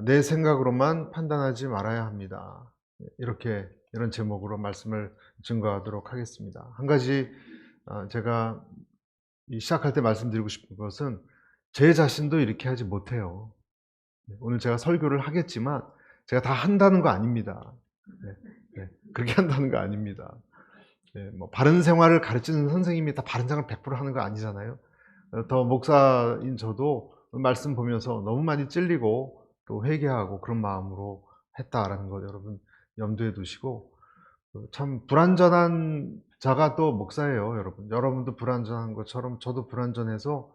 내 생각으로만 판단하지 말아야 합니다. 이런 제목으로 말씀을 증거하도록 하겠습니다. 한 가지 제가 시작할 때 말씀드리고 싶은 것은 제 자신도 이렇게 하지 못해요. 오늘 제가 설교를 하겠지만 제가 다 한다는 거 아닙니다. 네, 네, 그렇게 한다는 거 아닙니다. 네, 뭐 바른 생활을 가르치는 선생님이 다 바른 생활 100% 하는 거 아니잖아요. 더 목사인 저도 말씀 보면서 너무 많이 찔리고 또 회개하고 그런 마음으로 했다라는 거 여러분 염두에 두시고, 참 불완전한 자가 또 목사예요, 여러분. 여러분도 불완전한 것처럼 저도 불완전해서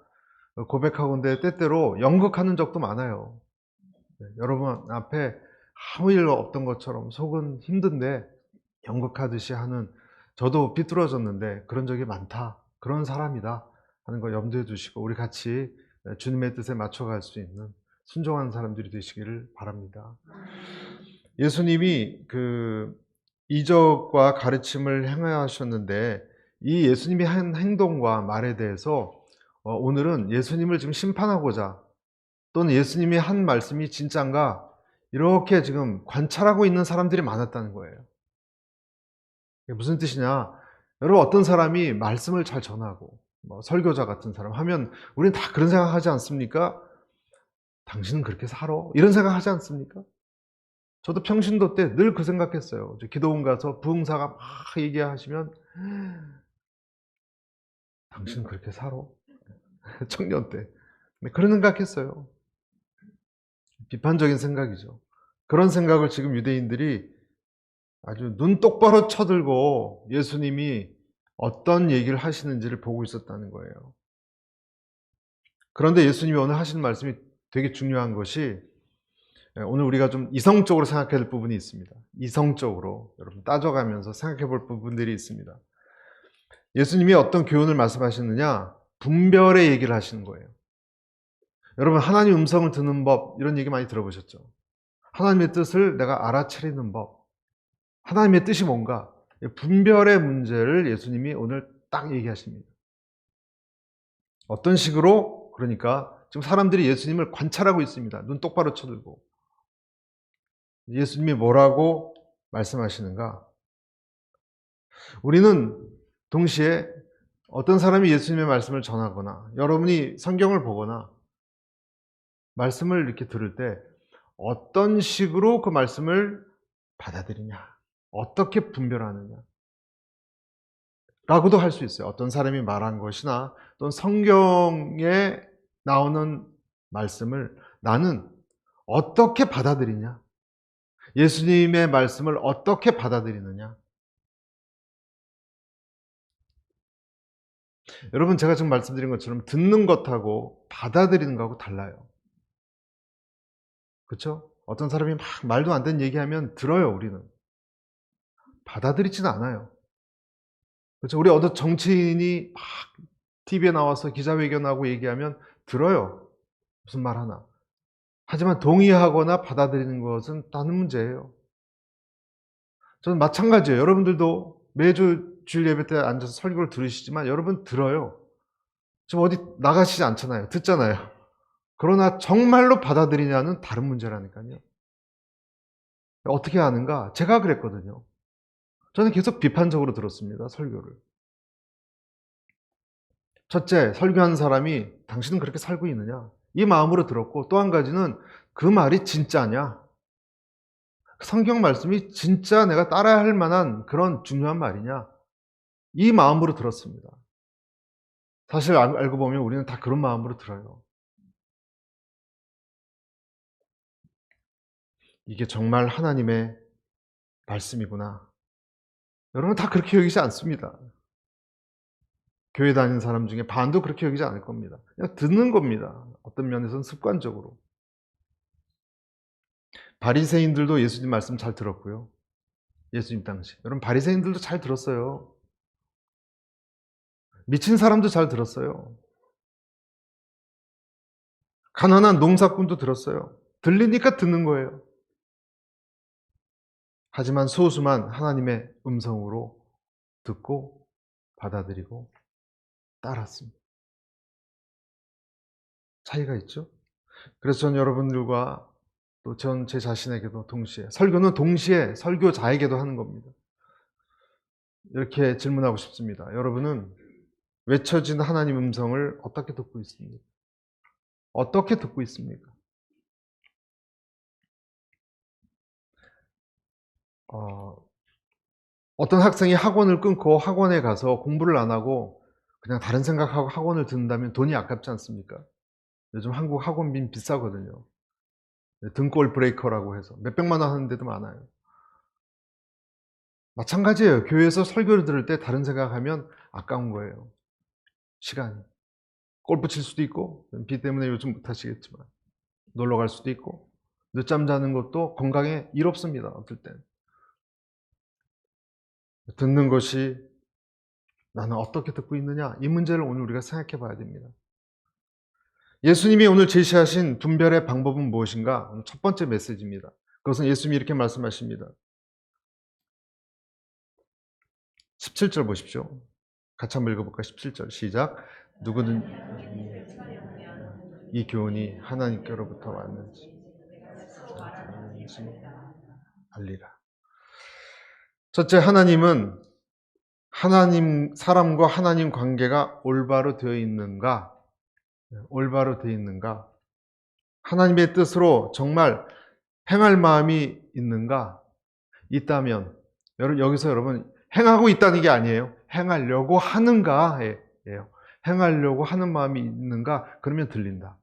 고백하건대 때때로 연극하는 적도 많아요. 네, 여러분 앞에 아무 일 없던 것처럼 속은 힘든데 연극하듯이 하는, 저도 비뚤어졌는데 그런 적이 많다, 그런 사람이다 하는 거 염두에 두시고 우리 같이 주님의 뜻에 맞춰갈 수 있는 순종하는 사람들이 되시기를 바랍니다. 예수님이 이적과 가르침을 행하셨는데 이 예수님이 한 행동과 말에 대해서 오늘은 예수님을 지금 심판하고자, 또는 예수님이 한 말씀이 진짠가 이렇게 지금 관찰하고 있는 사람들이 많았다는 거예요. 이게 무슨 뜻이냐? 여러분, 어떤 사람이 말씀을 잘 전하고 뭐 설교자 같은 사람 하면 우리는 다 그런 생각하지 않습니까? 당신은 그렇게 살아? 이런 생각하지 않습니까? 저도 평신도 때 늘 그 생각했어요. 기도원 가서 부흥사가 막 얘기하시면 당신은 그렇게 살아? 청년 때 그런 생각했어요. 비판적인 생각이죠. 그런 생각을 지금 유대인들이 아주 눈 똑바로 쳐들고 예수님이 어떤 얘기를 하시는지를 보고 있었다는 거예요. 그런데 예수님이 오늘 하시는 말씀이 되게 중요한 것이, 오늘 우리가 좀 이성적으로 생각해야 될 부분이 있습니다. 이성적으로 여러분 따져가면서 생각해 볼 부분들이 있습니다. 예수님이 어떤 교훈을 말씀하시느냐? 분별의 얘기를 하시는 거예요. 여러분, 하나님 음성을 듣는 법, 이런 얘기 많이 들어보셨죠? 하나님의 뜻을 내가 알아차리는 법. 하나님의 뜻이 뭔가? 분별의 문제를 예수님이 오늘 딱 얘기하십니다. 어떤 식으로? 그러니까 지금 사람들이 예수님을 관찰하고 있습니다. 눈 똑바로 쳐들고. 예수님이 뭐라고 말씀하시는가? 우리는 동시에 어떤 사람이 예수님의 말씀을 전하거나 여러분이 성경을 보거나 말씀을 이렇게 들을 때 어떤 식으로 그 말씀을 받아들이냐, 어떻게 분별하느냐 라고도 할 수 있어요. 어떤 사람이 말한 것이나 또는 성경에 나오는 말씀을 나는 어떻게 받아들이냐, 예수님의 말씀을 어떻게 받아들이느냐. 여러분, 제가 지금 말씀드린 것처럼 듣는 것하고 받아들이는 것하고 달라요. 그렇죠? 어떤 사람이 막 말도 안 되는 얘기하면 들어요, 우리는. 받아들이지는 않아요. 그렇죠? 우리 어떤 정치인이 막 TV에 나와서 기자회견하고 얘기하면 들어요. 무슨 말 하나. 하지만 동의하거나 받아들이는 것은 다른 문제예요. 저는 마찬가지예요. 여러분들도 매주 주일 예배 때 앉아서 설교를 들으시지만 여러분 들어요. 지금 어디 나가시지 않잖아요. 듣잖아요. 그러나 정말로 받아들이냐는 다른 문제라니까요. 어떻게 아는가? 제가 그랬거든요. 저는 계속 비판적으로 들었습니다, 설교를. 첫째, 설교하는 사람이 당신은 그렇게 살고 있느냐? 이 마음으로 들었고, 또 한 가지는 그 말이 진짜냐? 성경 말씀이 진짜 내가 따라야 할 만한 그런 중요한 말이냐? 이 마음으로 들었습니다. 사실 알고 보면 우리는 다 그런 마음으로 들어요. 이게 정말 하나님의 말씀이구나. 여러분 다 그렇게 여기지 않습니다. 교회 다니는 사람 중에 반도 그렇게 여기지 않을 겁니다. 그냥 듣는 겁니다. 어떤 면에서는 습관적으로. 바리새인들도 예수님 말씀 잘 들었고요. 예수님 당시. 여러분, 바리새인들도 잘 들었어요. 미친 사람도 잘 들었어요. 가난한 농사꾼도 들었어요. 들리니까 듣는 거예요. 하지만 소수만 하나님의 음성으로 듣고 받아들이고 따랐습니다. 차이가 있죠? 그래서 저는 여러분들과 또 제 자신에게도 동시에, 설교는 동시에 설교자에게도 하는 겁니다. 이렇게 질문하고 싶습니다. 여러분은 외쳐진 하나님 음성을 어떻게 듣고 있습니까? 어떻게 듣고 있습니까? 어떤 학생이 학원을 끊고 학원에 가서 공부를 안 하고 그냥 다른 생각하고 학원을 듣는다면 돈이 아깝지 않습니까? 요즘 한국 학원비 비싸거든요. 등골 브레이커라고 해서 몇백만 원 하는 데도 많아요. 마찬가지예요. 교회에서 설교를 들을 때 다른 생각하면 아까운 거예요. 시간이. 골프 칠 수도 있고, 비 때문에 요즘 못 하시겠지만 놀러 갈 수도 있고, 늦잠 자는 것도 건강에 이롭습니다. 어떨 땐. 듣는 것이 나는 어떻게 듣고 있느냐, 이 문제를 오늘 우리가 생각해 봐야 됩니다. 예수님이 오늘 제시하신 분별의 방법은 무엇인가? 오늘 첫 번째 메시지입니다. 그것은 예수님이 이렇게 말씀하십니다. 17절 보십시오. 같이 한번 읽어볼까요? 17절 시작. 누구든 이 교훈이 하나님께로부터 왔는지 알리라. 첫째, 하나님은 사람과 하나님 관계가 올바로 되어 있는가? 올바로 되어 있는가? 하나님의 뜻으로 정말 행할 마음이 있는가? 있다면, 여기서 여러분, 행하고 있다는 게 아니에요. 행하려고 하는가예요. 행하려고 하는 마음이 있는가? 그러면 들린다.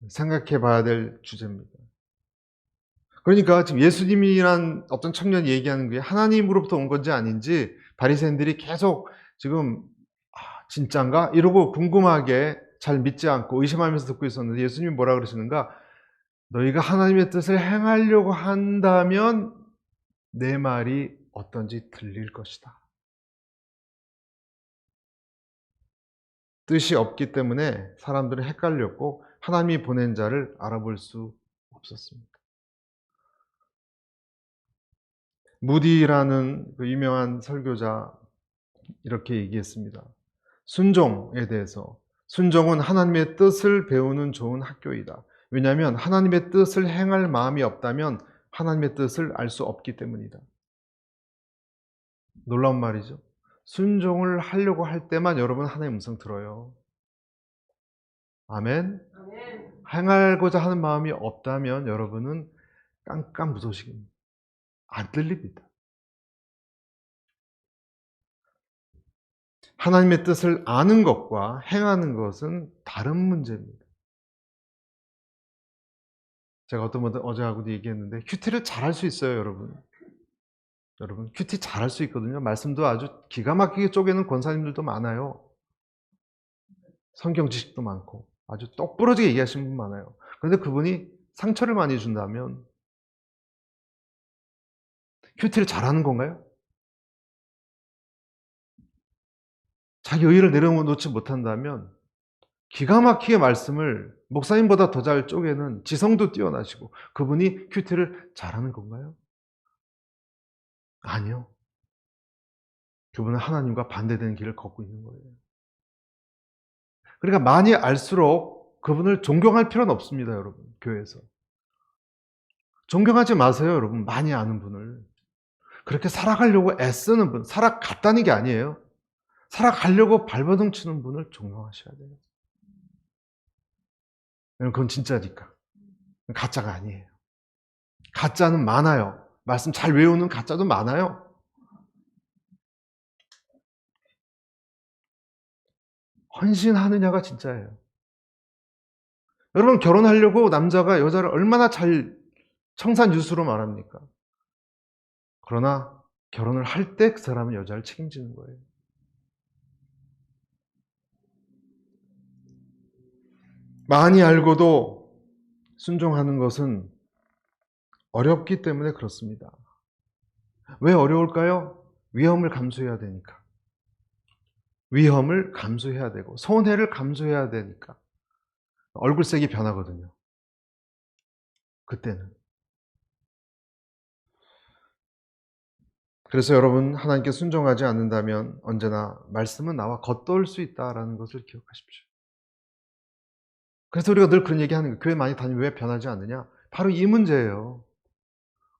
생각해 봐야 될 주제입니다. 그러니까 지금 예수님이란 어떤 청년이 얘기하는 게 하나님으로부터 온 건지 아닌지 바리새인들이 계속 지금 진짠가? 이러고 궁금하게 잘 믿지 않고 의심하면서 듣고 있었는데 예수님이 뭐라 그러시는가? 너희가 하나님의 뜻을 행하려고 한다면 내 말이 어떤지 들릴 것이다. 뜻이 없기 때문에 사람들은 헷갈렸고 하나님이 보낸 자를 알아볼 수 없었습니다. 무디라는 그 유명한 설교자 이렇게 얘기했습니다. 순종에 대해서. 순종은 하나님의 뜻을 배우는 좋은 학교이다. 왜냐하면 하나님의 뜻을 행할 마음이 없다면 하나님의 뜻을 알 수 없기 때문이다. 놀라운 말이죠. 순종을 하려고 할 때만 여러분 하나님의 음성 들어요. 아멘. 행하고자 하는 마음이 없다면 여러분은 깜깜무소식입니다. 안 들립니다. 하나님의 뜻을 아는 것과 행하는 것은 다른 문제입니다. 제가 어떤 분들 어제하고도 얘기했는데 큐티를 잘할 수 있어요, 여러분. 여러분 큐티 잘할 수 있거든요. 말씀도 아주 기가 막히게 쪼개는 권사님들도 많아요. 성경 지식도 많고 아주 똑부러지게 얘기하시는 분 많아요. 그런데 그분이 상처를 많이 준다면 큐티를 잘하는 건가요? 자기 의의를 내려놓지 못한다면 기가 막히게 말씀을 목사님보다 더 잘 쪼개는 지성도 뛰어나시고 그분이 큐티를 잘하는 건가요? 아니요. 그분은 하나님과 반대되는 길을 걷고 있는 거예요. 그러니까 많이 알수록 그분을 존경할 필요는 없습니다, 여러분. 교회에서. 존경하지 마세요, 여러분. 많이 아는 분을. 그렇게 살아가려고 애쓰는 분, 살아갔다는 게 아니에요. 살아가려고 발버둥 치는 분을 존경하셔야 돼요. 그건 진짜니까. 가짜가 아니에요. 가짜는 많아요. 말씀 잘 외우는 가짜도 많아요. 헌신하느냐가 진짜예요. 여러분 결혼하려고 남자가 여자를 얼마나 잘 청산유수로 말합니까? 그러나 결혼을 할 때 그 사람은 여자를 책임지는 거예요. 많이 알고도 순종하는 것은 어렵기 때문에 그렇습니다. 왜 어려울까요? 위험을 감수해야 되니까. 위험을 감수해야 되고 손해를 감수해야 되니까. 얼굴색이 변하거든요. 그때는. 그래서 여러분 하나님께 순종하지 않는다면 언제나 말씀은 나와 겉돌 수 있다라는 것을 기억하십시오. 그래서 우리가 늘 그런 얘기하는 거예요. 교회 많이 다니면 왜 변하지 않느냐? 바로 이 문제예요.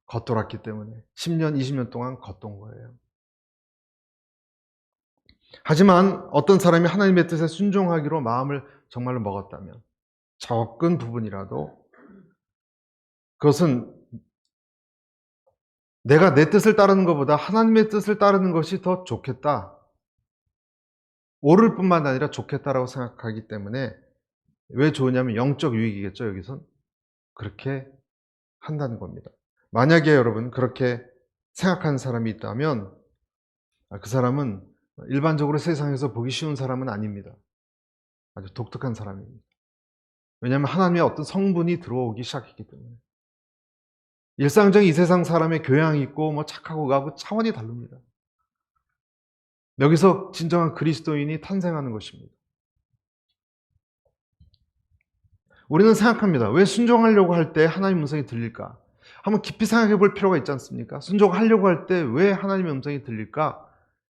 겉돌았기 때문에 10년, 20년 동안 겉돈 거예요. 하지만 어떤 사람이 하나님의 뜻에 순종하기로 마음을 정말로 먹었다면 적은 부분이라도 그것은 내가 내 뜻을 따르는 것보다 하나님의 뜻을 따르는 것이 더 좋겠다. 옳을 뿐만 아니라 좋겠다라고 생각하기 때문에 왜 좋으냐면 영적 유익이겠죠. 여기선 그렇게 한다는 겁니다. 만약에 여러분 그렇게 생각하는 사람이 있다면 그 사람은 일반적으로 세상에서 보기 쉬운 사람은 아닙니다. 아주 독특한 사람입니다. 왜냐하면 하나님의 어떤 성분이 들어오기 시작했기 때문에. 일상적인 이 세상 사람의 교양이 있고 뭐 착하고 가고 차원이 다릅니다. 여기서 진정한 그리스도인이 탄생하는 것입니다. 우리는 생각합니다. 왜 순종하려고 할 때 하나님의 음성이 들릴까? 한번 깊이 생각해 볼 필요가 있지 않습니까? 순종하려고 할 때 왜 하나님의 음성이 들릴까?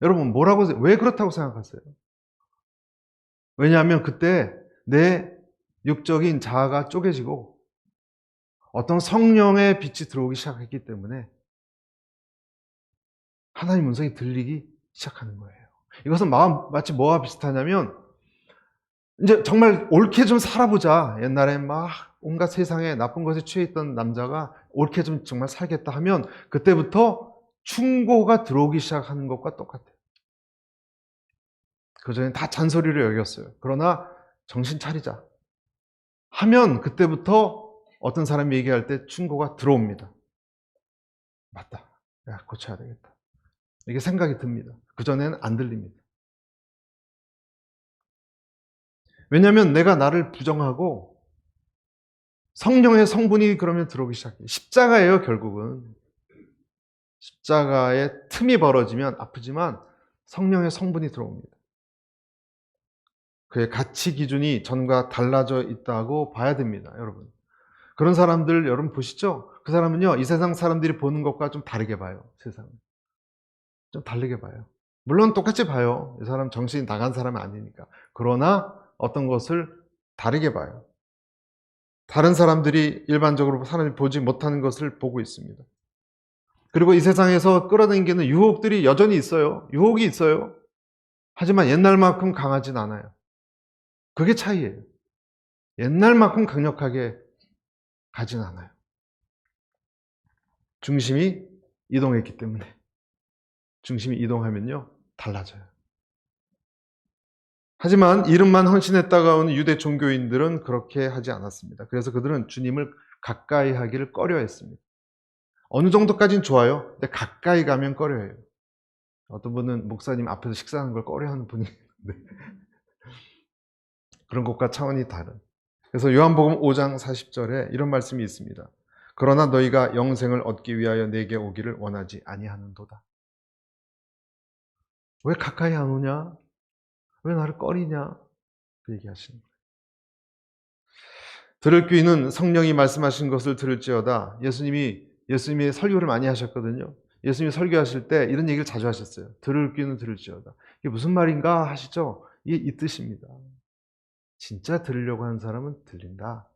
여러분 왜 그렇다고 생각하세요? 왜냐하면 그때 내 육적인 자아가 쪼개지고 어떤 성령의 빛이 들어오기 시작했기 때문에 하나님의 음성이 들리기 시작하는 거예요. 이것은 마치 뭐와 비슷하냐면 이제 정말 옳게 좀 살아보자. 옛날에 막 온갖 세상에 나쁜 것에 취해 있던 남자가 옳게 좀 정말 살겠다 하면 그때부터 충고가 들어오기 시작하는 것과 똑같아요. 그전엔 다 잔소리로 여겼어요. 그러나 정신 차리자 하면 그때부터 어떤 사람이 얘기할 때 충고가 들어옵니다. 맞다. 야, 고쳐야 되겠다. 이게 생각이 듭니다. 그전에는 안 들립니다. 왜냐하면 내가 나를 부정하고 성령의 성분이 그러면 들어오기 시작해요. 십자가예요, 결국은. 십자가에 틈이 벌어지면 아프지만 성령의 성분이 들어옵니다. 그의 가치 기준이 전과 달라져 있다고 봐야 됩니다, 여러분. 그런 사람들 여러분 보시죠? 그 사람은요, 이 세상 사람들이 보는 것과 좀 다르게 봐요, 세상을. 좀 다르게 봐요. 물론 똑같이 봐요. 이 사람 정신이 나간 사람은 아니니까. 그러나 어떤 것을 다르게 봐요. 다른 사람들이 일반적으로 사람이 보지 못하는 것을 보고 있습니다. 그리고 이 세상에서 끌어당기는 유혹들이 여전히 있어요. 유혹이 있어요. 하지만 옛날만큼 강하진 않아요. 그게 차이예요. 옛날만큼 강력하게 가진 않아요. 중심이 이동했기 때문에. 중심이 이동하면요, 달라져요. 하지만 이름만 헌신했다가 온 유대 종교인들은 그렇게 하지 않았습니다. 그래서 그들은 주님을 가까이 하기를 꺼려했습니다. 어느 정도까지는 좋아요. 근데 가까이 가면 꺼려해요. 어떤 분은 목사님 앞에서 식사하는 걸 꺼려하는 분이 있는데 그런 것과 차원이 다른. 그래서 요한복음 5장 40절에 이런 말씀이 있습니다. 그러나 너희가 영생을 얻기 위하여 내게 오기를 원하지 아니하는도다. 왜 가까이 안 오냐? 왜 나를 꺼리냐? 그 얘기하시는 거예요. 들을 귀는 성령이 말씀하신 것을 들을지어다. 예수님이 설교를 많이 하셨거든요. 예수님이 설교하실 때 이런 얘기를 자주 하셨어요. 들을 귀는 들을지어다. 이게 무슨 말인가 하시죠? 이게 이 뜻입니다. 진짜 들으려고 하는 사람은 들린다.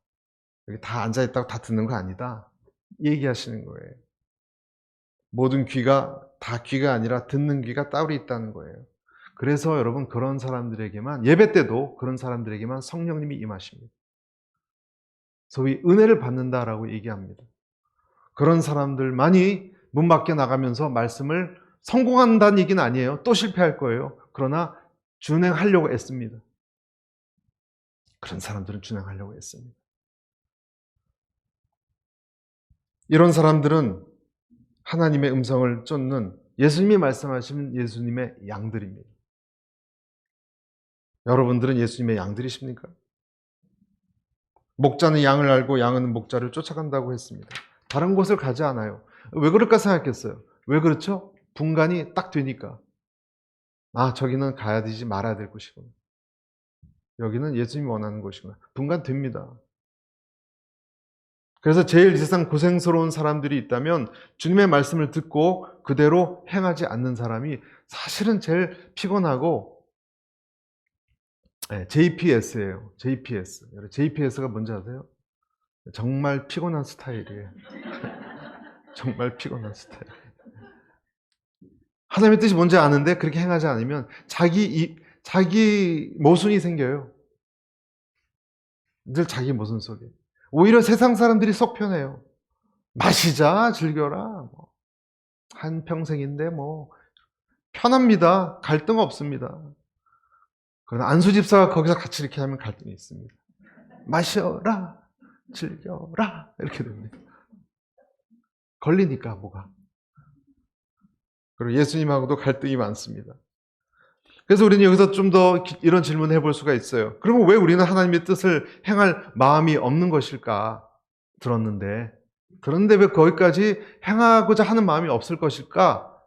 여기 다 앉아있다고 다 듣는 거 아니다. 얘기하시는 거예요. 모든 귀가 다 귀가 아니라 듣는 귀가 따로 있다는 거예요. 그래서 여러분 그런 사람들에게만 예배 때도 그런 사람들에게만 성령님이 임하십니다. 소위 은혜를 받는다라고 얘기합니다. 그런 사람들만이 문 밖에 나가면서 말씀을 성공한다는 얘기는 아니에요. 또 실패할 거예요. 그러나 준행하려고 애씁니다. 그런 사람들은 준행하려고 애씁니다. 이런 사람들은 하나님의 음성을 쫓는 예수님이 말씀하시는 예수님의 양들입니다. 여러분들은 예수님의 양들이십니까? 목자는 양을 알고 양은 목자를 쫓아간다고 했습니다. 다른 곳을 가지 않아요. 왜 그럴까 생각했어요. 왜 그렇죠? 분간이 딱 되니까. 아, 저기는 가야 되지 말아야 될 곳이구나. 여기는 예수님이 원하는 곳이구나. 분간됩니다. 그래서 제일 이 세상 고생스러운 사람들이 있다면 주님의 말씀을 듣고 그대로 행하지 않는 사람이 사실은 제일 피곤하고 네, JPS예요. JPS. JPS가 뭔지 아세요? 정말 피곤한 스타일이에요. 정말 피곤한 스타일. 하나님의 뜻이 뭔지 아는데 그렇게 행하지 않으면 자기 모순이 생겨요. 늘 자기 모순 속에. 오히려 세상 사람들이 속 편해요. 마시자, 즐겨라. 뭐. 한평생인데 뭐 편합니다. 갈등 없습니다. 그러나 안수 집사가 거기서 같이 이렇게 하면 갈등이 있습니다. 마셔라, 즐겨라 이렇게 됩니다. 걸리니까 뭐가. 그리고 예수님하고도 갈등이 많습니다. 그래서 우리는 여기서 좀 더 이런 질문을 해볼 수가 있어요. 그러면 왜 우리는 하나님의 뜻을 행할 마음이 없는 것일까? 들었는데 왜 거기까지 행하고자 하는 마음이 없을 것일까?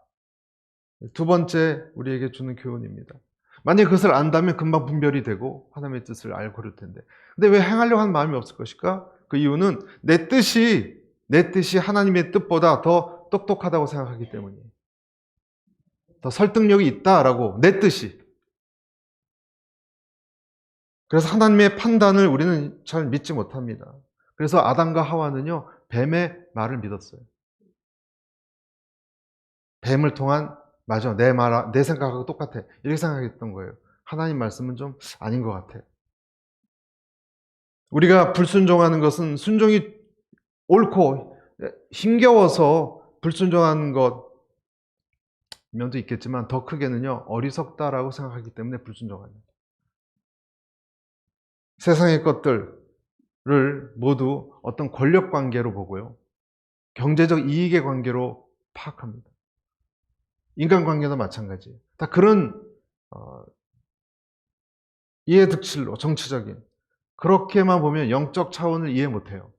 두 번째 우리에게 주는 교훈입니다. 만약에 그것을 안다면 금방 분별이 되고 하나님의 뜻을 알고 그럴 텐데. 근데 왜 행하려고 하는 마음이 없을 것일까? 그 이유는 내 뜻이 하나님의 뜻보다 더 똑똑하다고 생각하기 때문이에요. 더 설득력이 있다라고, 내 뜻이. 그래서 하나님의 판단을 우리는 잘 믿지 못합니다. 그래서 아담과 하와는요, 뱀의 말을 믿었어요. 뱀을 통한, 맞아, 내 생각하고 똑같아. 이렇게 생각했던 거예요. 하나님 말씀은 좀 아닌 것 같아. 우리가 불순종하는 것은 순종이 옳고 힘겨워서 불순종하는 것 면도 있겠지만 더 크게는요, 어리석다라고 생각하기 때문에 불순종합니다. 세상의 것들을 모두 어떤 권력 관계로 보고요, 경제적 이익의 관계로 파악합니다. 인간관계도 마찬가지예요. 다 그런 이해득실로, 정치적인, 그렇게만 보면 영적 차원을 이해 못해요.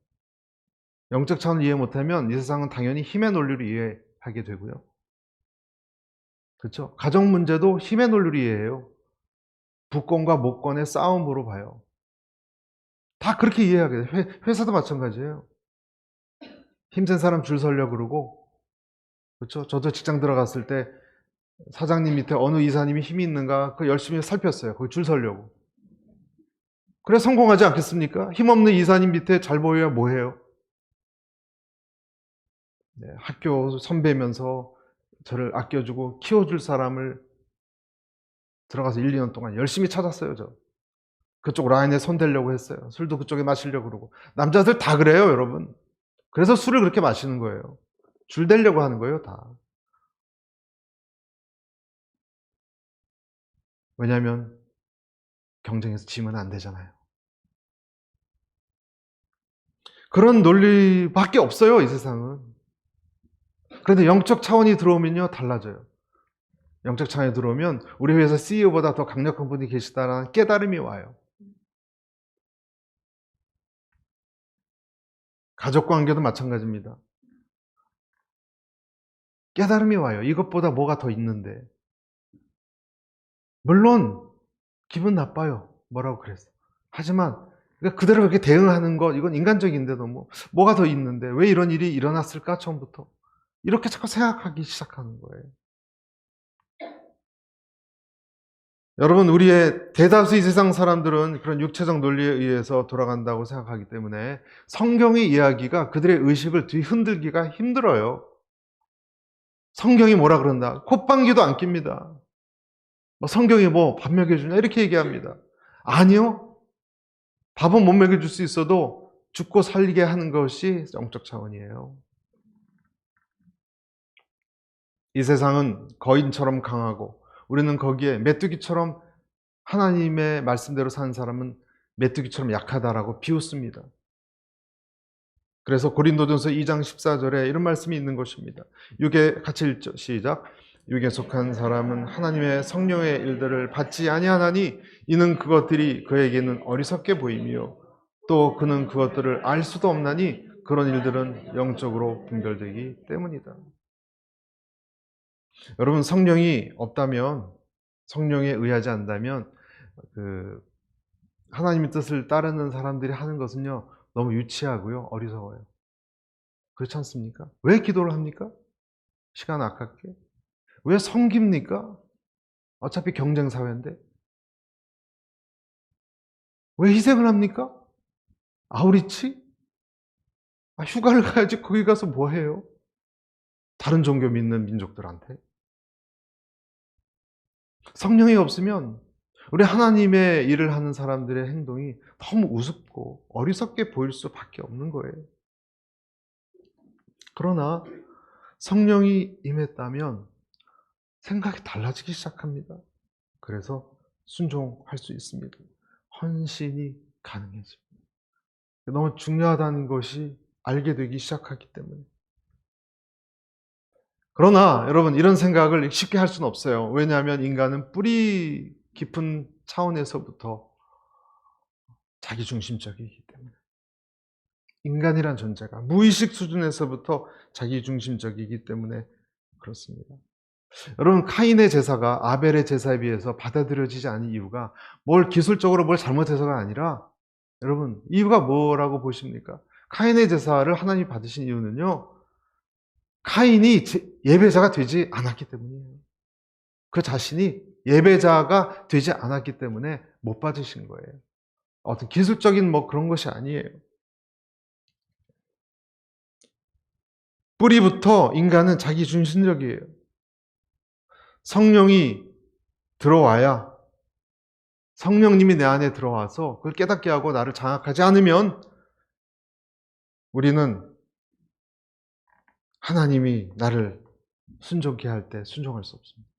영적 차원을 이해 못하면 이 세상은 당연히 힘의 논리로 이해하게 되고요. 그렇죠? 가정 문제도 힘의 논리로 이해해요. 부권과 모권의 싸움으로 봐요. 다 그렇게 이해하게 돼요. 회사도 마찬가지예요. 힘센 사람 줄 서려고 그러고, 그렇죠? 저도 직장 들어갔을 때 사장님 밑에 어느 이사님이 힘이 있는가 그 열심히 살폈어요. 거기 줄 서려고. 그래 성공하지 않겠습니까? 힘없는 이사님 밑에 잘 보여야 뭐해요? 네, 학교 선배면서 저를 아껴주고 키워줄 사람을 들어가서 1, 2년 동안 열심히 찾았어요. 저 그쪽 라인에 손대려고 했어요. 술도 그쪽에 마시려고 그러고. 남자들 다 그래요, 여러분. 그래서 술을 그렇게 마시는 거예요. 줄 대려고 하는 거예요, 다. 왜냐하면 경쟁에서 지면 안 되잖아요. 그런 논리밖에 없어요, 이 세상은. 그런데 영적 차원이 들어오면요, 달라져요. 영적 차원이 들어오면 우리 회사 CEO보다 더 강력한 분이 계시다라는 깨달음이 와요. 가족 관계도 마찬가지입니다. 깨달음이 와요. 이것보다 뭐가 더 있는데. 물론 기분 나빠요. 뭐라고 그랬어. 하지만 그대로 그렇게 대응하는 것, 이건 인간적인데도 뭐가 더 있는데 왜 이런 일이 일어났을까 처음부터. 이렇게 자꾸 생각하기 시작하는 거예요. 여러분, 우리의 대다수 이 세상 사람들은 그런 육체적 논리에 의해서 돌아간다고 생각하기 때문에 성경의 이야기가 그들의 의식을 뒤흔들기가 힘들어요. 성경이 뭐라 그런다? 콧방귀도 안 낍니다. 성경이 밥 먹여주냐? 이렇게 얘기합니다. 아니요. 밥은 못 먹여줄 수 있어도 죽고 살리게 하는 것이 영적 차원이에요. 이 세상은 거인처럼 강하고 우리는 거기에 메뚜기처럼, 하나님의 말씀대로 사는 사람은 메뚜기처럼 약하다라고 비웃습니다. 그래서 고린도전서 2장 14절에 이런 말씀이 있는 것입니다. 육에 같이 읽죠. 시작. 육에 속한 사람은 하나님의 성령의 일들을 받지 아니하나니 이는 그것들이 그에게는 어리석게 보이며 또 그는 그것들을 알 수도 없나니 그런 일들은 영적으로 분별되기 때문이다. 여러분, 성령이 없다면, 성령에 의하지 않다면 하나님의 뜻을 따르는 사람들이 하는 것은요, 너무 유치하고요, 어리석어요. 그렇지 않습니까? 왜 기도를 합니까? 시간 아깝게. 왜 섬깁니까? 어차피 경쟁사회인데. 왜 희생을 합니까? 아우리치? 휴가를 가야지 거기 가서 뭐 해요? 다른 종교 믿는 민족들한테. 성령이 없으면 우리 하나님의 일을 하는 사람들의 행동이 너무 우습고 어리석게 보일 수밖에 없는 거예요. 그러나 성령이 임했다면 생각이 달라지기 시작합니다. 그래서 순종할 수 있습니다. 헌신이 가능해집니다. 너무 중요하다는 것이 알게 되기 시작하기 때문에. 그러나 여러분, 이런 생각을 쉽게 할 수는 없어요. 왜냐하면 인간은 뿌리 깊은 차원에서부터 자기중심적이기 때문에. 인간이란 존재가 무의식 수준에서부터 자기중심적이기 때문에 그렇습니다. 여러분, 카인의 제사가 아벨의 제사에 비해서 받아들여지지 않은 이유가 기술적으로 뭘 잘못해서가 아니라, 여러분, 이유가 뭐라고 보십니까? 카인의 제사를 하나님이 받으신 이유는요, 카인이 예배자가 되지 않았기 때문이에요. 그 자신이 예배자가 되지 않았기 때문에 못 받으신 거예요. 어떤 기술적인 그런 것이 아니에요. 뿌리부터 인간은 자기중심적이에요. 성령이 들어와야, 성령님이 내 안에 들어와서 그걸 깨닫게 하고 나를 장악하지 않으면 우리는 하나님이 나를 순종케 할 때 순종할 수 없습니다.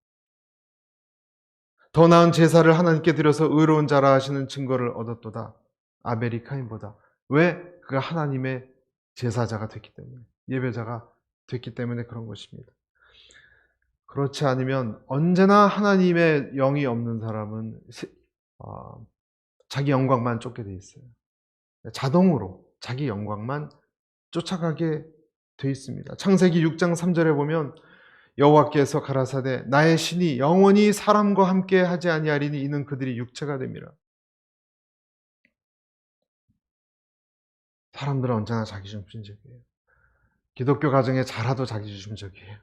더 나은 제사를 하나님께 드려서 의로운 자라 하시는 증거를 얻었도다. 아벨이 카인보다. 왜? 그가 하나님의 제사자가 됐기 때문에, 예배자가 됐기 때문에 그런 것입니다. 그렇지 않으면 언제나 하나님의 영이 없는 사람은 자기 영광만 쫓게 돼 있어요. 자동으로 자기 영광만 쫓아가게 돼 있습니다. 창세기 6장 3절에 보면 여호와께서 가라사대 나의 신이 영원히 사람과 함께 하지 아니하리니 이는 그들이 육체가 됨이라. 사람들은 언제나 자기중심적이에요. 기독교 가정의 자라도 자기중심적이에요.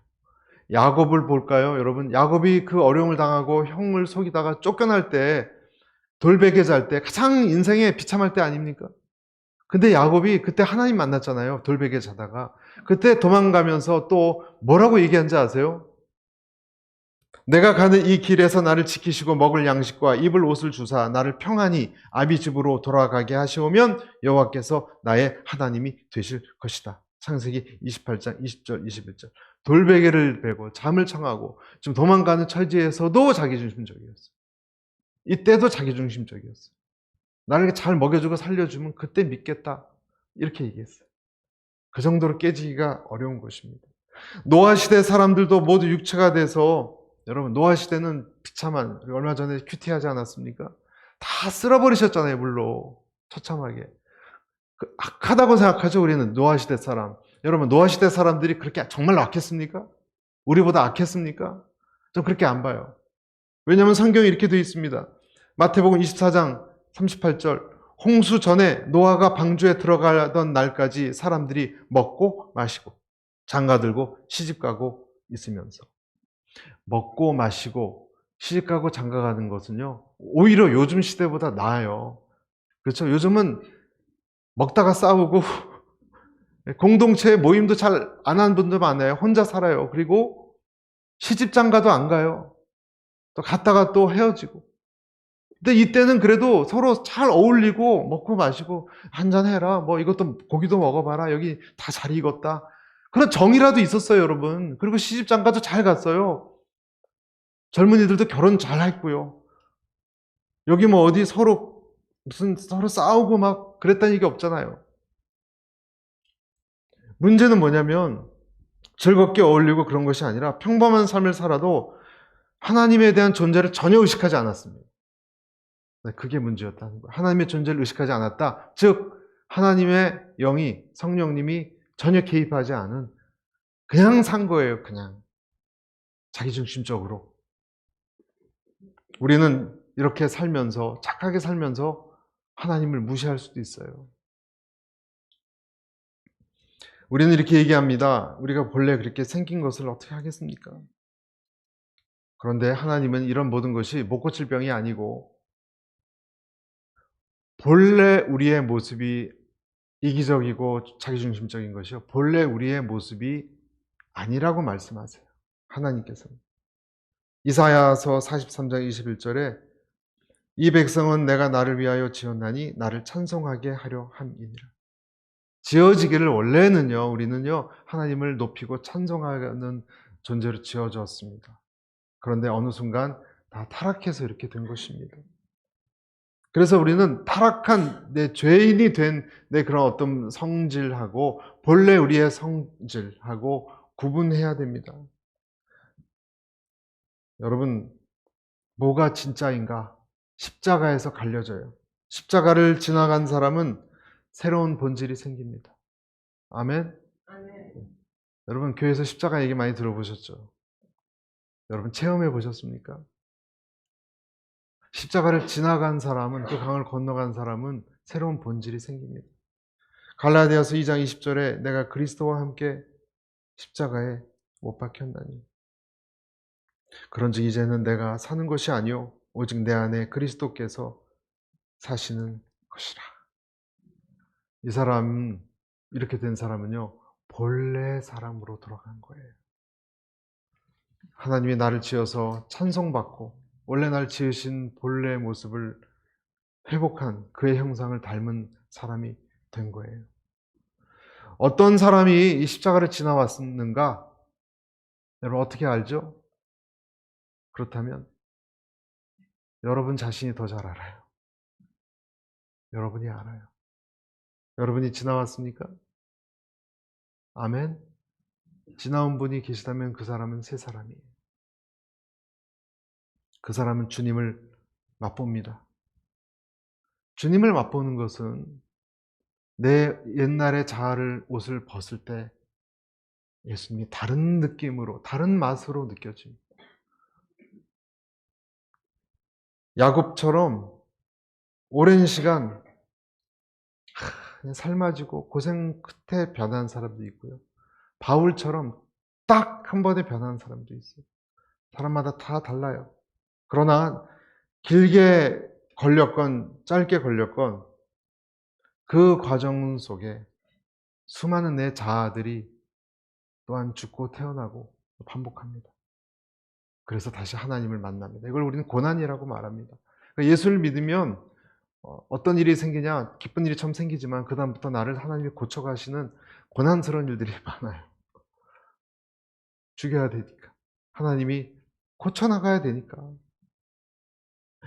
야곱을 볼까요? 여러분, 야곱이 그 어려움을 당하고 형을 속이다가 쫓겨날 때, 돌베개 잘 때 가장 인생에 비참할 때 아닙니까? 근데 야곱이 그때 하나님 만났잖아요. 돌베개 자다가. 그때 도망가면서 또 뭐라고 얘기한지 아세요? 내가 가는 이 길에서 나를 지키시고 먹을 양식과 입을 옷을 주사 나를 평안히 아비 집으로 돌아가게 하시오면 여호와께서 나의 하나님이 되실 것이다. 창세기 28장 20절 21절. 돌베개를 베고 잠을 청하고 지금 도망가는 처지에서도 자기중심적이었어요. 이때도 자기중심적이었어요. 나를 잘 먹여주고 살려주면 그때 믿겠다. 이렇게 얘기했어요. 그 정도로 깨지기가 어려운 것입니다. 노아 시대 사람들도 모두 육체가 돼서, 여러분, 노아 시대는 비참한, 얼마 전에 큐티하지 않았습니까? 다 쓸어버리셨잖아요, 물로. 처참하게. 악하다고 생각하죠, 우리는. 노아 시대 사람. 여러분, 노아 시대 사람들이 그렇게 정말 악했습니까? 우리보다 악했습니까? 전 그렇게 안 봐요. 왜냐하면 성경에 이렇게 되어 있습니다. 마태복음 24장 38절. 홍수 전에 노아가 방주에 들어가던 날까지 사람들이 먹고 마시고 장가들고 시집가고 있으면서. 먹고 마시고 시집가고 장가가는 것은요, 오히려 요즘 시대보다 나아요. 그렇죠? 요즘은 먹다가 싸우고 공동체 모임도 잘 안 하는 분들 많아요. 혼자 살아요. 그리고 시집 장가도 안 가요. 또 갔다가 또 헤어지고. 근데 이때는 그래도 서로 잘 어울리고 먹고 마시고 한잔해라. 이것도 고기도 먹어봐라. 여기 다 잘 익었다. 그런 정이라도 있었어요, 여러분. 그리고 시집 장가도 잘 갔어요. 젊은이들도 결혼 잘 했고요. 여기 어디 서로 싸우고 막 그랬다는 얘기 없잖아요. 문제는 뭐냐면 즐겁게 어울리고 그런 것이 아니라 평범한 삶을 살아도 하나님에 대한 존재를 전혀 의식하지 않았습니다. 그게 문제였다는 거예요. 하나님의 존재를 의식하지 않았다. 즉 하나님의 영이, 성령님이 전혀 개입하지 않은, 그냥 산 거예요. 그냥 자기중심적으로. 우리는 이렇게 살면서, 착하게 살면서 하나님을 무시할 수도 있어요. 우리는 이렇게 얘기합니다. 우리가 본래 그렇게 생긴 것을 어떻게 하겠습니까? 그런데 하나님은 이런 모든 것이 못 고칠 병이 아니고 본래 우리의 모습이 이기적이고 자기중심적인 것이요, 본래 우리의 모습이 아니라고 말씀하세요. 하나님께서는. 이사야서 43장 21절에 이 백성은 내가 나를 위하여 지었나니 나를 찬송하게 하려 함이니라. 지어지기를 원래는요, 우리는요, 하나님을 높이고 찬송하는 존재로 지어졌습니다. 그런데 어느 순간 다 타락해서 이렇게 된 것입니다. 그래서 우리는 타락한 내 죄인이 된 내 그런 어떤 성질하고 본래 우리의 성질하고 구분해야 됩니다. 여러분, 뭐가 진짜인가? 십자가에서 갈려져요. 십자가를 지나간 사람은 새로운 본질이 생깁니다. 아멘? 여러분, 교회에서 십자가 얘기 많이 들어보셨죠? 여러분, 체험해 보셨습니까? 십자가를 지나간 사람은, 그 강을 건너간 사람은 새로운 본질이 생깁니다. 갈라디아서 2장 20절에 내가 그리스도와 함께 십자가에 못 박혔나니 그런즉 이제는 내가 사는 것이 아니요 오직 내 안에 그리스도께서 사시는 것이라. 이 사람, 이렇게 된 사람은요, 본래 사람으로 돌아간 거예요. 하나님이 나를 지어서 찬송받고 원래 날 지으신 본래 모습을 회복한 그의 형상을 닮은 사람이 된 거예요. 어떤 사람이 이 십자가를 지나왔는가? 여러분 어떻게 알죠? 그렇다면 여러분 자신이 더 잘 알아요. 여러분이 알아요. 여러분이 지나왔습니까? 아멘. 지나온 분이 계시다면 그 사람은 새 사람이에요. 그 사람은 주님을 맛봅니다. 주님을 맛보는 것은 내 옛날의 자아를 옷을 벗을 때 예수님이 다른 느낌으로, 다른 맛으로 느껴집니다. 야곱처럼 오랜 시간 그냥 삶아지고 고생 끝에 변한 사람도 있고요. 바울처럼 딱 한 번에 변한 사람도 있어요. 사람마다 다 달라요. 그러나 길게 걸렸건 짧게 걸렸건 그 과정 속에 수많은 내 자아들이 또한 죽고 태어나고 반복합니다. 그래서 다시 하나님을 만납니다. 이걸 우리는 고난이라고 말합니다. 그러니까 예수를 믿으면 어떤 일이 생기냐, 기쁜 일이 처음 생기지만 그 다음부터 나를 하나님이 고쳐가시는 고난스러운 일들이 많아요. 죽여야 되니까. 하나님이 고쳐나가야 되니까.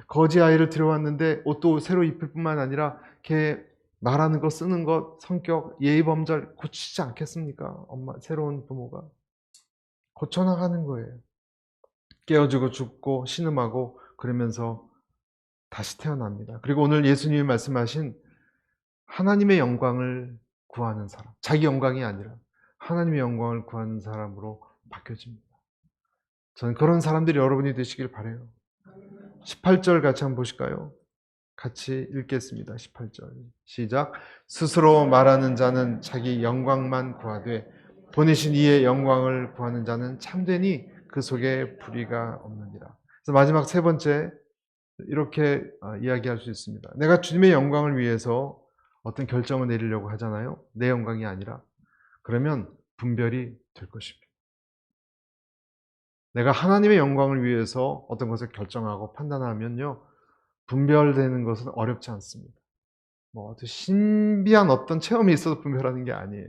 거지 아이를 들여왔는데 옷도 새로 입힐 뿐만 아니라 걔 말하는 거, 쓰는 것, 성격, 예의 범절 고치지 않겠습니까? 엄마, 새로운 부모가. 고쳐나가는 거예요. 깨어지고 죽고 신음하고 그러면서 다시 태어납니다. 그리고 오늘 예수님이 말씀하신 하나님의 영광을 구하는 사람, 자기 영광이 아니라 하나님의 영광을 구하는 사람으로 바뀌어집니다. 저는 그런 사람들이 여러분이 되시길 바라요. 18절 같이 한번 보실까요? 같이 읽겠습니다. 18절 시작. 스스로 말하는 자는 자기 영광만 구하되 보내신 이의 영광을 구하는 자는 참되니 그 속에 불의가 없느니라. 그래서 마지막 세 번째 이렇게 이야기할 수 있습니다. 내가 주님의 영광을 위해서 어떤 결정을 내리려고 하잖아요. 내 영광이 아니라. 그러면 분별이 될 것입니다. 내가 하나님의 영광을 위해서 어떤 것을 결정하고 판단하면요, 분별되는 것은 어렵지 않습니다. 아주 신비한 어떤 체험이 있어서 분별하는 게 아니에요.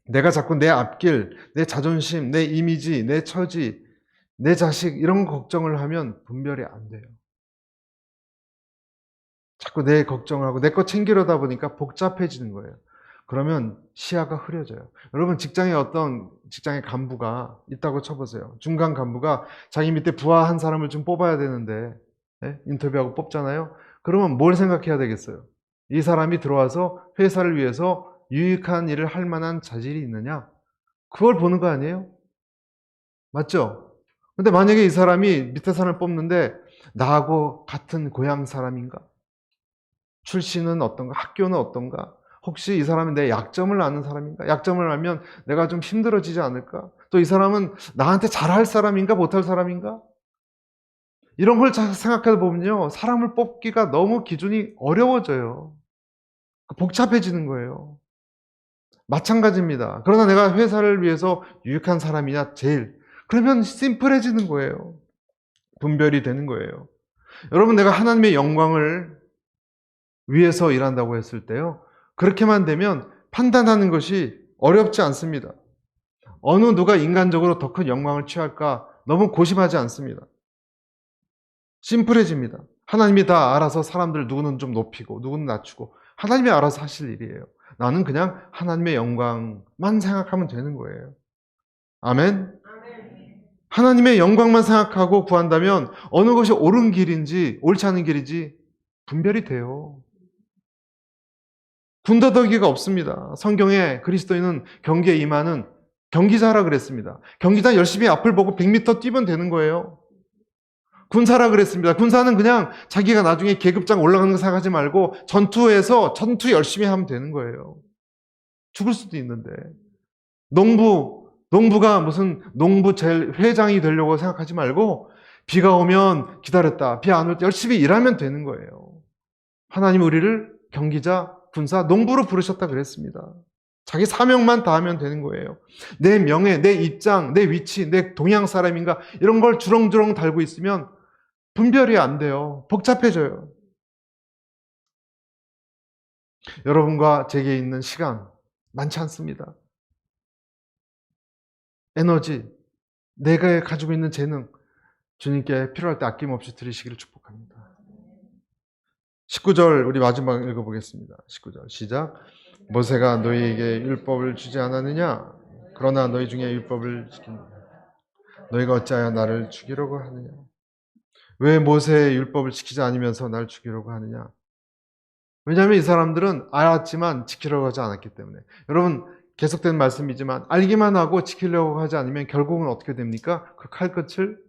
내가 자꾸 내 앞길, 내 자존심, 내 이미지, 내 처지, 내 자식 이런 걱정을 하면 분별이 안 돼요. 자꾸 내 걱정을 하고 내 거 챙기려다 보니까 복잡해지는 거예요. 그러면 시야가 흐려져요. 여러분 직장의 간부가 있다고 쳐보세요. 중간 간부가 자기 밑에 부하 한 사람을 좀 뽑아야 되는데 인터뷰하고 뽑잖아요. 그러면 뭘 생각해야 되겠어요? 이 사람이 들어와서 회사를 위해서 유익한 일을 할 만한 자질이 있느냐? 그걸 보는 거 아니에요? 맞죠? 근데 만약에 이 사람이 밑에 사람을 뽑는데 나하고 같은 고향 사람인가? 출신은 어떤가? 학교는 어떤가? 혹시 이 사람이 내 약점을 아는 사람인가? 약점을 알면 내가 좀 힘들어지지 않을까? 또 이 사람은 나한테 잘할 사람인가? 못할 사람인가? 이런 걸 생각해 보면요, 사람을 뽑기가 너무 기준이 어려워져요. 복잡해지는 거예요. 마찬가지입니다. 그러나 내가 회사를 위해서 유익한 사람이냐, 제일. 그러면 심플해지는 거예요. 분별이 되는 거예요. 여러분, 내가 하나님의 영광을 위해서 일한다고 했을 때요, 그렇게만 되면 판단하는 것이 어렵지 않습니다. 어느 누가 인간적으로 더 큰 영광을 취할까 너무 고심하지 않습니다. 심플해집니다. 하나님이 다 알아서 사람들 누구는 좀 높이고 누구는 낮추고 하나님이 알아서 하실 일이에요. 나는 그냥 하나님의 영광만 생각하면 되는 거예요. 아멘. 하나님의 영광만 생각하고 구한다면 어느 것이 옳은 길인지 옳지 않은 길인지 분별이 돼요. 군더더기가 없습니다. 성경에 그리스도인은 경기에 임하는 경기자라 그랬습니다. 경기자 열심히 앞을 보고 100m 뛰면 되는 거예요. 군사라 그랬습니다. 군사는 그냥 자기가 나중에 계급장 올라가는 거 생각하지 말고 전투에서 전투 열심히 하면 되는 거예요. 죽을 수도 있는데. 농부가 무슨 농부 회장이 되려고 생각하지 말고 비가 오면 기다렸다. 비 안 올 때 열심히 일하면 되는 거예요. 하나님 우리를 경기자, 군사, 농부로 부르셨다 그랬습니다. 자기 사명만 다하면 되는 거예요. 내 명예, 내 입장, 내 위치, 내 동양 사람인가 이런 걸 주렁주렁 달고 있으면 분별이 안 돼요. 복잡해져요. 여러분과 제게 있는 시간 많지 않습니다. 에너지, 내가 가지고 있는 재능, 주님께 필요할 때 아낌없이 드리시기를 축복합니다. 19절 우리 마지막 읽어보겠습니다. 19절 시작. 모세가 너희에게 율법을 주지 않았느냐? 그러나 너희 중에 율법을 지킨다. 너희가 어찌하여 나를 죽이려고 하느냐? 왜 모세의 율법을 지키지 않으면서 날 죽이려고 하느냐? 왜냐하면 이 사람들은 알았지만 지키려고 하지 않았기 때문에. 여러분, 계속된 말씀이지만 알기만 하고 지키려고 하지 않으면 결국은 어떻게 됩니까? 그 칼끝을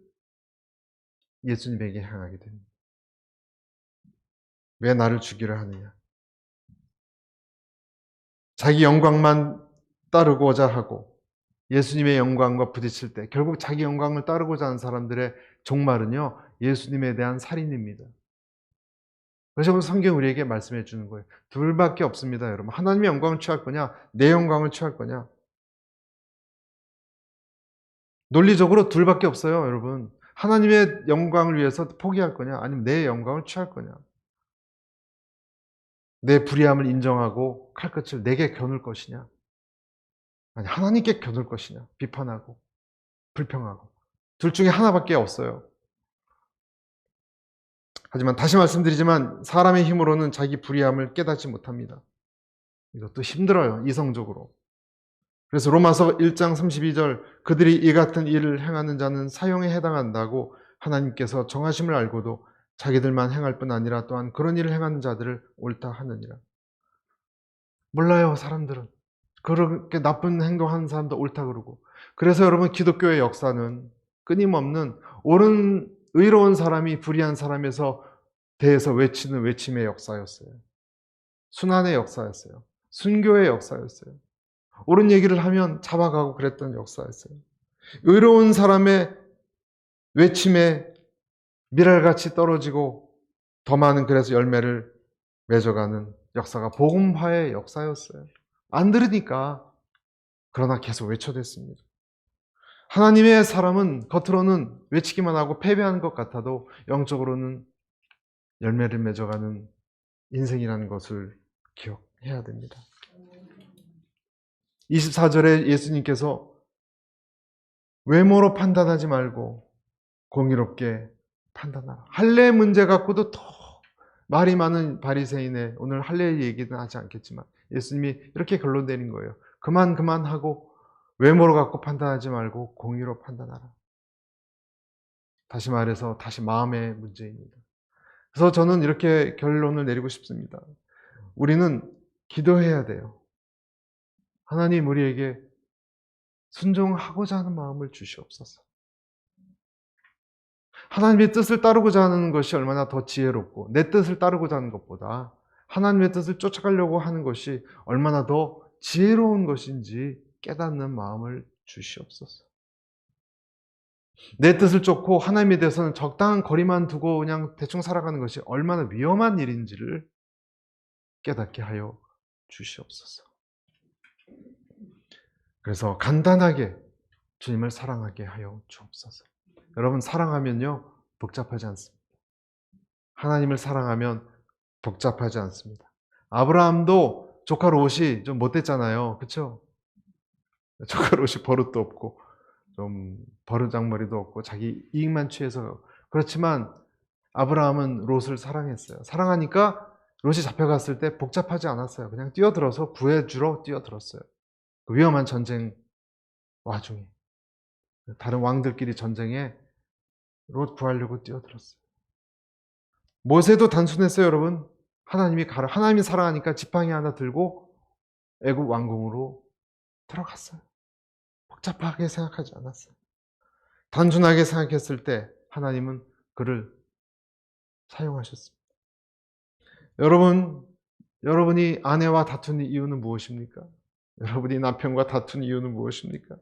예수님에게 향하게 됩니다. 왜 나를 죽이려 하느냐? 자기 영광만 따르고자 하고 예수님의 영광과 부딪힐 때 결국 자기 영광을 따르고자 하는 사람들의 종말은요, 예수님에 대한 살인입니다. 그래서 성경 우리에게 말씀해 주는 거예요. 둘밖에 없습니다, 여러분. 하나님의 영광을 취할 거냐, 내 영광을 취할 거냐. 논리적으로 둘밖에 없어요, 여러분. 하나님의 영광을 위해서 포기할 거냐, 아니면 내 영광을 취할 거냐. 내 불의함을 인정하고 칼끝을 내게 겨눌 것이냐, 아니 하나님께 겨눌 것이냐, 비판하고 불평하고. 둘 중에 하나밖에 없어요. 하지만 다시 말씀드리지만 사람의 힘으로는 자기 불의함을 깨닫지 못합니다. 이것도 힘들어요, 이성적으로. 그래서 로마서 1장 32절 그들이 이 같은 일을 행하는 자는 사형에 해당한다고 하나님께서 정하심을 알고도 자기들만 행할 뿐 아니라 또한 그런 일을 행하는 자들을 옳다 하느니라. 몰라요, 사람들은. 그렇게 나쁜 행동하는 사람도 옳다 그러고. 그래서 여러분, 기독교의 역사는 끊임없는 옳은 의로운 사람이 불의한 사람에서 대해서 외치는 외침의 역사였어요. 순환의 역사였어요. 순교의 역사였어요. 옳은 얘기를 하면 잡아가고 그랬던 역사였어요. 의로운 사람의 외침에 미랄같이 떨어지고 더 많은 그래서 열매를 맺어가는 역사가 복음화의 역사였어요. 안 들으니까 그러나 계속 외쳐댔습니다. 하나님의 사람은 겉으로는 외치기만 하고 패배하는 것 같아도 영적으로는 열매를 맺어가는 인생이라는 것을 기억해야 됩니다. 24절에 예수님께서 외모로 판단하지 말고 공의롭게 판단하라. 할례 문제 갖고도 더 말이 많은 바리새인의, 오늘 할례 얘기는 하지 않겠지만 예수님이 이렇게 결론 내린 거예요. 그만하고 외모로 갖고 판단하지 말고 공의로 판단하라. 다시 말해서 다시 마음의 문제입니다. 그래서 저는 이렇게 결론을 내리고 싶습니다. 우리는 기도해야 돼요. 하나님 우리에게 순종하고자 하는 마음을 주시옵소서. 하나님의 뜻을 따르고자 하는 것이 얼마나 더 지혜롭고 내 뜻을 따르고자 하는 것보다 하나님의 뜻을 쫓아가려고 하는 것이 얼마나 더 지혜로운 것인지 깨닫는 마음을 주시옵소서. 내 뜻을 쫓고 하나님에 대해서는 적당한 거리만 두고 그냥 대충 살아가는 것이 얼마나 위험한 일인지를 깨닫게 하여 주시옵소서. 그래서 간단하게 주님을 사랑하게 하여 주옵소서. 여러분, 사랑하면요 복잡하지 않습니다. 하나님을 사랑하면 복잡하지 않습니다. 아브라함도 조카 롯이 좀 못됐잖아요. 그렇죠? 조카 롯이 버릇도 없고 좀 버르장머리도 없고 자기 이익만 취해서. 그렇지만 아브라함은 롯을 사랑했어요. 사랑하니까 롯이 잡혀갔을 때 복잡하지 않았어요. 그냥 뛰어들어서 구해주러 뛰어들었어요. 그 위험한 전쟁 와중에 다른 왕들끼리 전쟁에 롯 구하려고 뛰어들었어요. 모세도 단순했어요, 여러분. 하나님이 사랑하니까 지팡이 하나 들고 애굽 왕궁으로 들어갔어요. 복잡하게 생각하지 않았어요. 단순하게 생각했을 때 하나님은 그를 사용하셨습니다. 여러분이 아내와 다투는 이유는 무엇입니까? 여러분이 남편과 다투는 이유는 무엇입니까?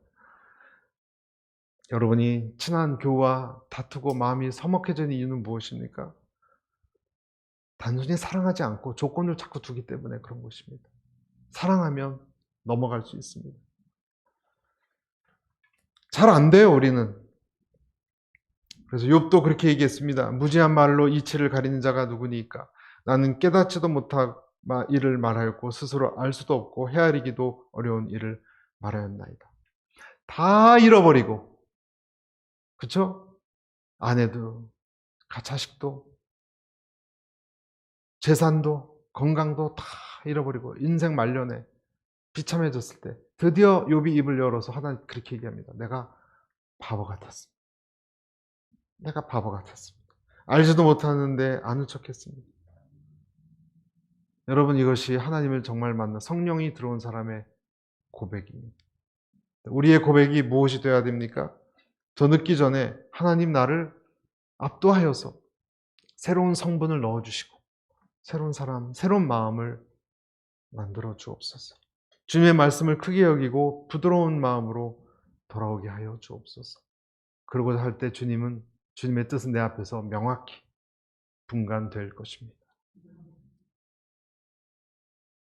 여러분이 친한 교우와 다투고 마음이 서먹해지는 이유는 무엇입니까? 단순히 사랑하지 않고 조건을 자꾸 두기 때문에 그런 것입니다. 사랑하면 넘어갈 수 있습니다. 잘 안 돼요, 우리는. 그래서 욥도 그렇게 얘기했습니다. 무지한 말로 이치를 가리는 자가 누구니까? 나는 깨닫지도 못한 일을 말하였고 스스로 알 수도 없고 헤아리기도 어려운 일을 말하였나이다. 다 잃어버리고, 그쵸? 아내도, 자식도, 재산도, 건강도 다 잃어버리고 인생 말년에 비참해졌을 때 드디어 욥이 입을 열어서 하나님 그렇게 얘기합니다. 내가 바보 같았습니다. 내가 바보 같았습니다. 알지도 못하는데 아는 척했습니다. 여러분, 이것이 하나님을 정말 만나 성령이 들어온 사람의 고백입니다. 우리의 고백이 무엇이 되어야 됩니까? 저 늦기 전에 하나님 나를 압도하여서 새로운 성분을 넣어주시고 새로운 사람, 새로운 마음을 만들어 주옵소서. 주님의 말씀을 크게 여기고 부드러운 마음으로 돌아오게 하여 주옵소서. 그러고 할 때 주님의 뜻은 내 앞에서 명확히 분간될 것입니다.